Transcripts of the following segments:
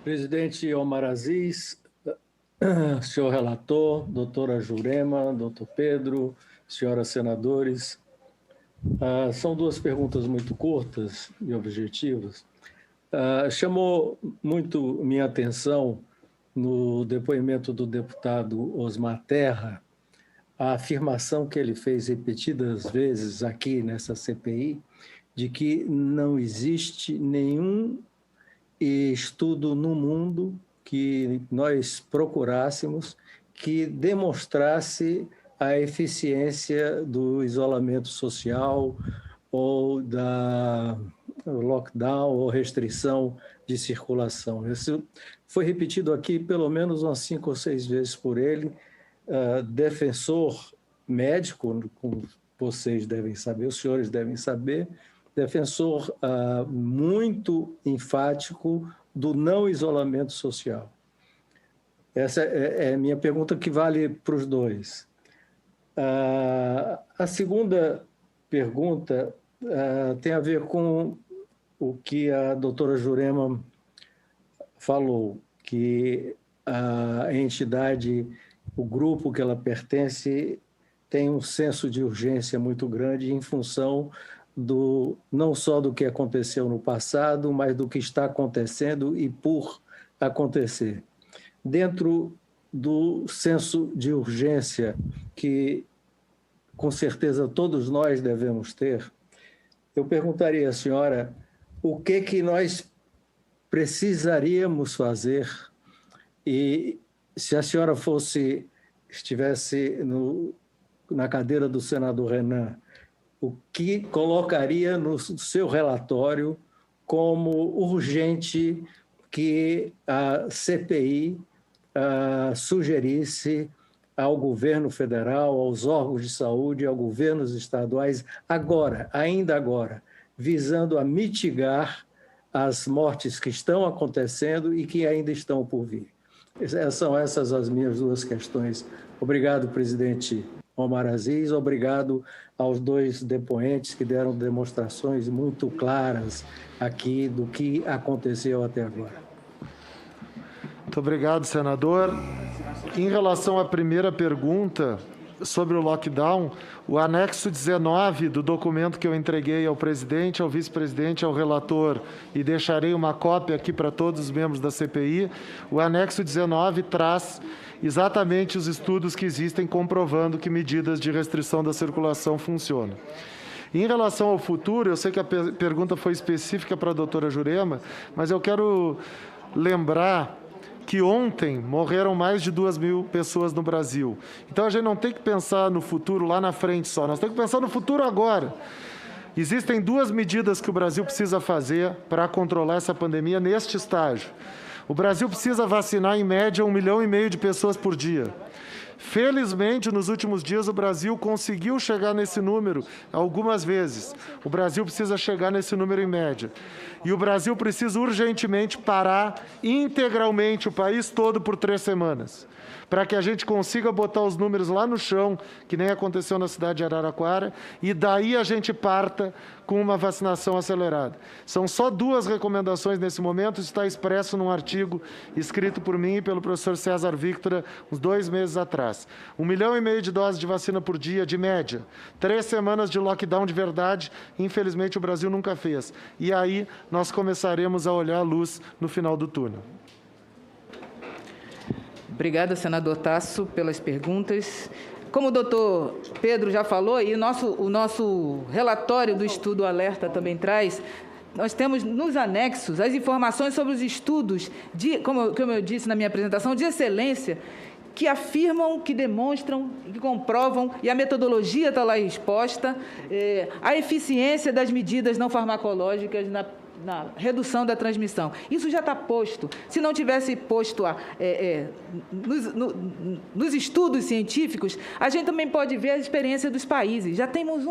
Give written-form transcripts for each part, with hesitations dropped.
Presidente Omar Aziz, senhor relator, doutora Jurema, doutor Pedro, senhoras senadores, são duas perguntas muito curtas e objetivas. Chamou muito minha atenção no depoimento do deputado Osmar Terra a afirmação que ele fez repetidas vezes aqui nessa CPI de que não existe nenhum estudo no mundo que nós procurássemos que demonstrasse a eficiência do isolamento social ou da lockdown ou restrição de circulação. Isso foi repetido aqui pelo menos umas 5 ou 6 vezes por ele, defensor médico, como vocês devem saber, os senhores devem saber, defensor muito enfático do não isolamento social. Essa é a minha pergunta, que vale para os dois. A segunda pergunta tem a ver com o que a doutora Jurema falou, que a entidade, o grupo que ela pertence, tem um senso de urgência muito grande em função não só do que aconteceu no passado, mas do que está acontecendo e por acontecer. Dentro do senso de urgência que, com certeza, todos nós devemos ter, eu perguntaria à senhora o que nós precisaríamos fazer, e se a senhora estivesse na cadeira do senador Renan, o que colocaria no seu relatório como urgente que a CPI sugerisse ao governo federal, aos órgãos de saúde, aos governos estaduais, ainda agora, visando a mitigar as mortes que estão acontecendo e que ainda estão por vir. São essas as minhas duas questões. Obrigado, presidente Omar Aziz, obrigado aos dois depoentes que deram demonstrações muito claras aqui do que aconteceu até agora. Muito obrigado, senador. Em relação à primeira pergunta sobre o lockdown, o anexo 19 do documento que eu entreguei ao presidente, ao vice-presidente, ao relator, e deixarei uma cópia aqui para todos os membros da CPI, o anexo 19 traz exatamente os estudos que existem comprovando que medidas de restrição da circulação funcionam. Em relação ao futuro, eu sei que a pergunta foi específica para a doutora Jurema, mas eu quero lembrar que ontem morreram mais de 2.000 pessoas no Brasil. Então, a gente não tem que pensar no futuro lá na frente só, nós temos que pensar no futuro agora. Existem 2 medidas que o Brasil precisa fazer para controlar essa pandemia neste estágio. O Brasil precisa vacinar, em média, 1,5 milhão de pessoas por dia. Felizmente, nos últimos dias, o Brasil conseguiu chegar nesse número algumas vezes. O Brasil precisa chegar nesse número em média. E o Brasil precisa urgentemente parar integralmente o país todo por 3 semanas, para que a gente consiga botar os números lá no chão, que nem aconteceu na cidade de Araraquara, e daí a gente parta com uma vacinação acelerada. São só 2 recomendações nesse momento, isso está expresso num artigo escrito por mim e pelo professor César Victora, uns 2 meses atrás. 1,5 milhão de doses de vacina por dia, de média. 3 semanas de lockdown de verdade, infelizmente o Brasil nunca fez. E aí nós começaremos a olhar a luz no final do túnel. Obrigada, senador Tasso, pelas perguntas. Como o doutor Pedro já falou, e o nosso relatório do estudo Alerta também traz, nós temos nos anexos as informações sobre os estudos, como eu disse na minha apresentação, de excelência, que afirmam, que demonstram, que comprovam, e a metodologia está lá exposta, a eficiência das medidas não farmacológicas na redução da transmissão. Isso já está posto. Se não tivesse posto nos estudos científicos, a gente também pode ver a experiência dos países. Já temos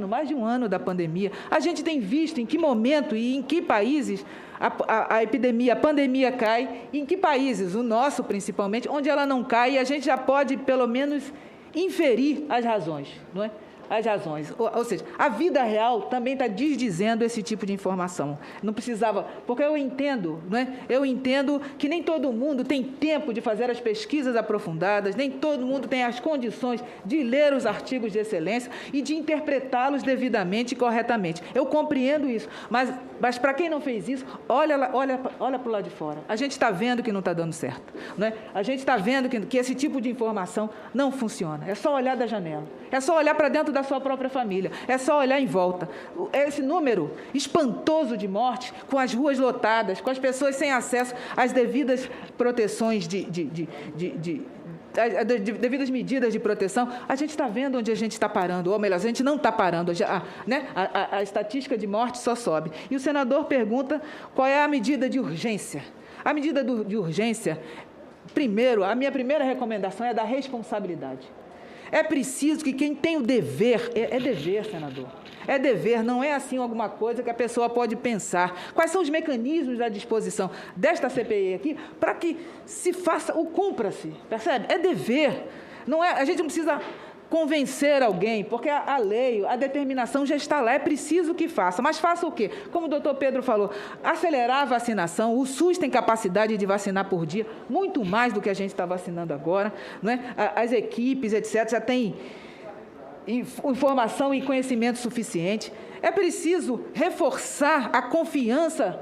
mais de um ano da pandemia. A gente tem visto em que momento e em que países a pandemia cai, e em que países, o nosso principalmente, onde ela não cai, e a gente já pode, pelo menos, inferir as razões, não é? as razões. Ou seja, a vida real também está desdizendo esse tipo de informação. Não precisava, porque eu entendo, não é? Eu entendo que nem todo mundo tem tempo de fazer as pesquisas aprofundadas, nem todo mundo tem as condições de ler os artigos de excelência e de interpretá-los devidamente e corretamente. Eu compreendo isso, mas para quem não fez isso, olha para o lado de fora. A gente está vendo que não está dando certo, não é? A gente está vendo que esse tipo de informação não funciona. É só olhar da janela, é só olhar para dentro da sua própria família, é só olhar em volta. Esse número espantoso de mortes, com as ruas lotadas, com as pessoas sem acesso às devidas proteções devidas medidas de proteção, a gente está vendo onde a gente está parando, ou melhor, a gente não está parando, né? A estatística de morte só sobe. E o senador pergunta qual é a medida de urgência. A medida de urgência, primeiro, a minha primeira recomendação é da responsabilidade. É preciso que quem tem o dever, é dever, senador, é dever, não é assim alguma coisa que a pessoa pode pensar. Quais são os mecanismos à disposição desta CPI aqui para que se faça, o cumpra-se, percebe? É dever, não é, a gente não precisa convencer alguém, porque a lei, a determinação já está lá, é preciso que faça. Mas faça o quê? Como o doutor Pedro falou, acelerar a vacinação, o SUS tem capacidade de vacinar por dia, muito mais do que a gente está vacinando agora, não é? As equipes, etc., já têm informação e conhecimento suficiente. É preciso reforçar a confiança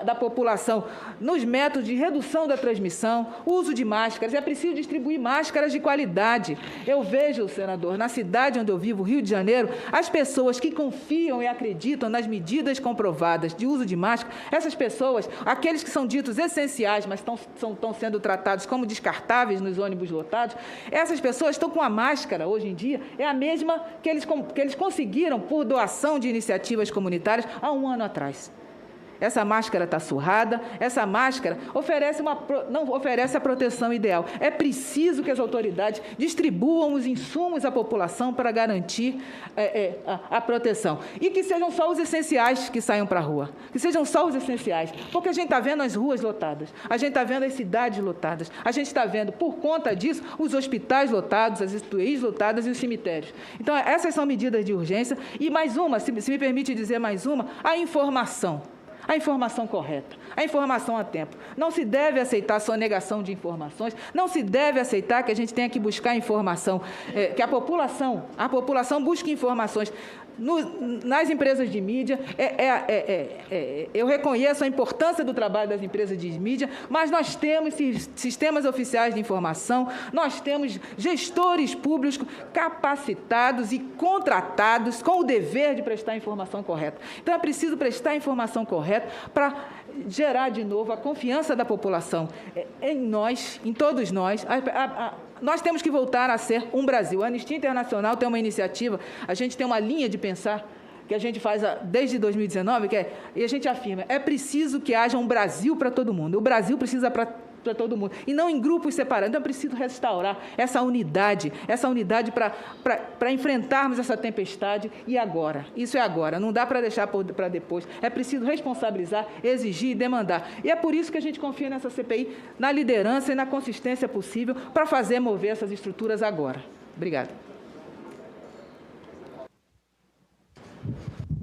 da população nos métodos de redução da transmissão, uso de máscaras. É preciso distribuir máscaras de qualidade. Eu vejo, senador, na cidade onde eu vivo, Rio de Janeiro, as pessoas que confiam e acreditam nas medidas comprovadas de uso de máscara, essas pessoas, aqueles que são ditos essenciais, mas estão sendo tratados como descartáveis nos ônibus lotados, essas pessoas estão com a máscara, hoje em dia, é a mesma que eles conseguiram por doação de iniciativas comunitárias há um ano atrás. Essa máscara está surrada, essa máscara não oferece a proteção ideal. É preciso que as autoridades distribuam os insumos à população para garantir a proteção. E que sejam só os essenciais que saiam para a rua. Que sejam só os essenciais. Porque a gente está vendo as ruas lotadas, a gente está vendo as cidades lotadas, a gente está vendo, por conta disso, os hospitais lotados, as UTIs lotadas e os cemitérios. Então, essas são medidas de urgência. E mais uma, se me permite dizer mais uma, a informação. A informação correta, a informação a tempo. Não se deve aceitar sonegação de informações, não se deve aceitar que a gente tenha que buscar informação, que a população busque informações nas empresas de mídia. Eu reconheço a importância do trabalho das empresas de mídia, mas nós temos sistemas oficiais de informação, nós temos gestores públicos capacitados e contratados com o dever de prestar a informação correta. Então, é preciso prestar a informação correta para gerar de novo a confiança da população em nós, em todos nós. Nós temos que voltar a ser um Brasil. A Anistia Internacional tem uma iniciativa, a gente tem uma linha de pensar que a gente faz desde 2019, e a gente afirma, é preciso que haja um Brasil para todo mundo. O Brasil precisa para todo mundo, e não em grupos separados. Então, é preciso restaurar essa unidade para enfrentarmos essa tempestade, e agora. Isso é agora, não dá para deixar para depois. É preciso responsabilizar, exigir e demandar. E é por isso que a gente confia nessa CPI, na liderança e na consistência possível para fazer mover essas estruturas agora. Obrigada.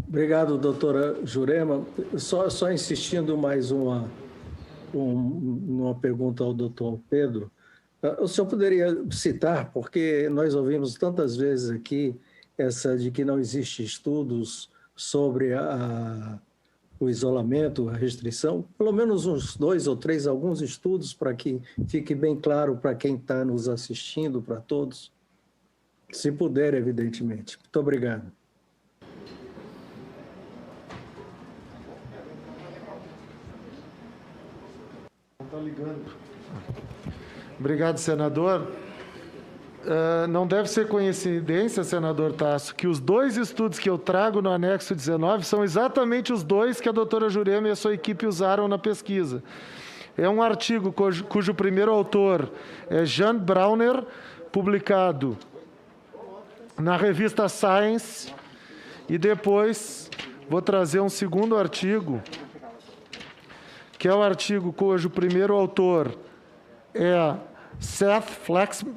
Obrigado, doutora Jurema. Só insistindo mais uma pergunta ao doutor Pedro. O senhor poderia citar, porque nós ouvimos tantas vezes aqui essa de que não existem estudos sobre o isolamento, a restrição, pelo menos uns 2 ou 3, alguns estudos, para que fique bem claro para quem está nos assistindo, para todos, se puder, evidentemente. Muito obrigado. Obrigado, senador. Não deve ser coincidência, senador Tasso, que os 2 estudos que eu trago no anexo 19 são exatamente os 2 que a doutora Jurema e a sua equipe usaram na pesquisa. É um artigo cujo primeiro autor é Jan Brauner, publicado na revista Science, e depois vou trazer um segundo artigo, que é o artigo cujo primeiro autor é Seth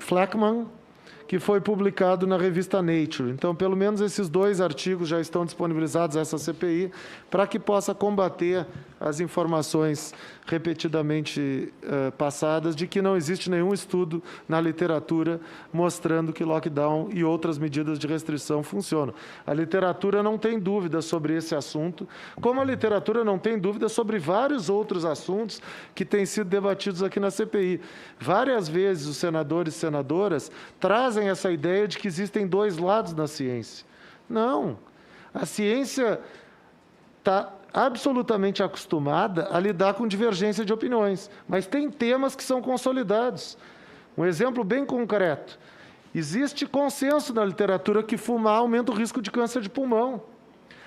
Fleckman, que foi publicado na revista Nature. Então, pelo menos esses 2 artigos já estão disponibilizados a essa CPI, para que possa combater as informações repetidamente passadas de que não existe nenhum estudo na literatura mostrando que lockdown e outras medidas de restrição funcionam. A literatura não tem dúvida sobre esse assunto, como a literatura não tem dúvida sobre vários outros assuntos que têm sido debatidos aqui na CPI. Várias vezes os senadores e senadoras trazem essa ideia de que existem 2 lados na ciência. Não. A ciência está absolutamente acostumada a lidar com divergência de opiniões, mas tem temas que são consolidados. Um exemplo bem concreto. Existe consenso na literatura que fumar aumenta o risco de câncer de pulmão.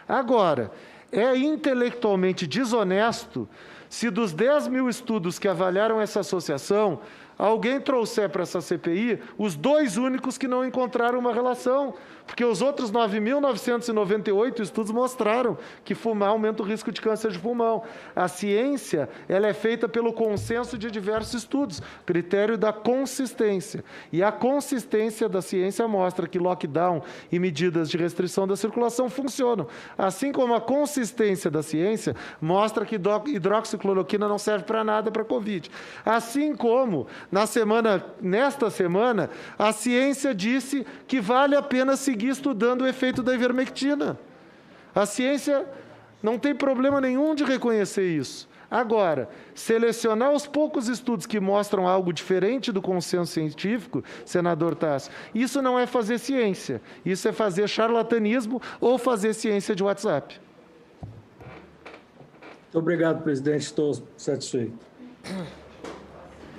Agora, é intelectualmente desonesto se dos 10 mil estudos que avaliaram essa associação, alguém trouxer para essa CPI os 2 únicos que não encontraram uma relação, porque os outros 9.998 estudos mostraram que fumar aumenta o risco de câncer de pulmão. A ciência, ela é feita pelo consenso de diversos estudos, critério da consistência. E a consistência da ciência mostra que lockdown e medidas de restrição da circulação funcionam. Assim como a consistência da ciência mostra que hidroxicloroquina não serve para nada para a Covid. Assim como, nesta semana, a ciência disse que vale a pena seguir estudando o efeito da ivermectina. A ciência não tem problema nenhum de reconhecer isso. Agora, selecionar os poucos estudos que mostram algo diferente do consenso científico, senador Tasso, isso não é fazer ciência, isso é fazer charlatanismo ou fazer ciência de WhatsApp. Muito obrigado, presidente. Estou satisfeito.